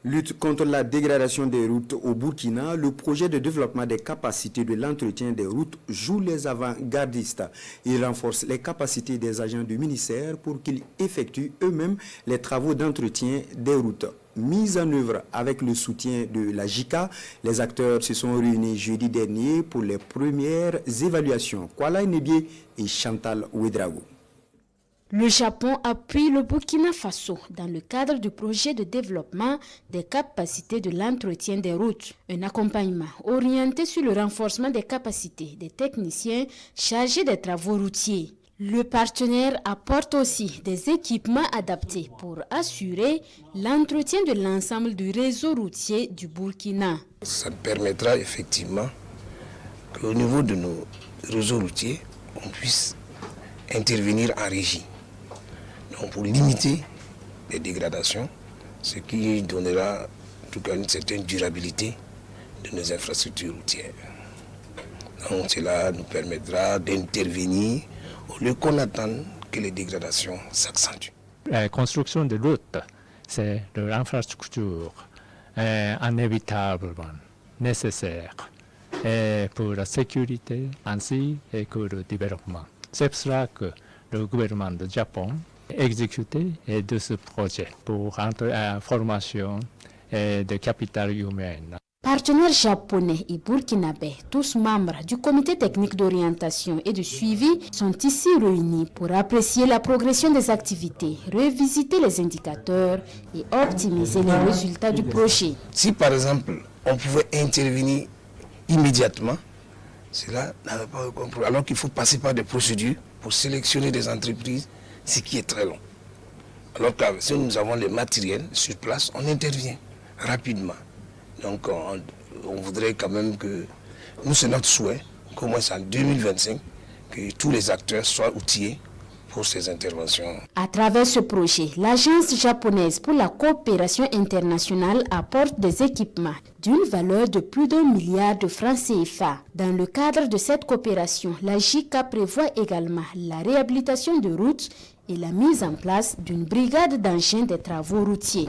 Lutte contre la dégradation des routes au Burkina, le projet de développement des capacités de l'entretien des routes joue les avant-gardistes. Il renforce les capacités des agents du ministère pour qu'ils effectuent eux-mêmes les travaux d'entretien des routes. Mise en œuvre avec le soutien de la JICA, les acteurs se sont réunis jeudi dernier pour les premières évaluations. Kuala Nebie et Chantal Ouedraogo. Le Japon appuie le Burkina Faso dans le cadre du projet de développement des capacités de l'entretien des routes. Un accompagnement orienté sur le renforcement des capacités des techniciens chargés des travaux routiers. Le partenaire apporte aussi des équipements adaptés pour assurer l'entretien de l'ensemble du réseau routier du Burkina. Ça permettra effectivement qu'au niveau de nos réseaux routiers, on puisse intervenir en régie. Donc pour limiter les dégradations, ce qui donnera en tout cas une certaine durabilité de nos infrastructures routières. Donc cela nous permettra d'intervenir au lieu qu'on attende que les dégradations s'accentuent. La construction de routes, c'est l'infrastructure inévitablement nécessaire pour la sécurité ainsi que pour le développement. C'est pour cela que le gouvernement du Japon exécuté de ce projet pour la formation de capital humain. Partenaires japonais et burkinabés, tous membres du comité technique d'orientation et de suivi, sont ici réunis pour apprécier la progression des activités, revisiter les indicateurs et optimiser les résultats du projet. Si par exemple on pouvait intervenir immédiatement, cela n'avait pas compris. Alors qu'il faut passer par des procédures pour sélectionner des entreprises, ce qui est très long. Alors que si nous avons les matériels sur place, on intervient rapidement. Donc on voudrait quand même que, nous c'est notre souhait, qu'au moins en 2025, que tous les acteurs soient outillés pour ces interventions. À travers ce projet, l'Agence japonaise pour la coopération internationale apporte des équipements d'une valeur de plus d'1 milliard de francs CFA. Dans le cadre de cette coopération, la JICA prévoit également la réhabilitation de routes et la mise en place d'une brigade d'engins des travaux routiers.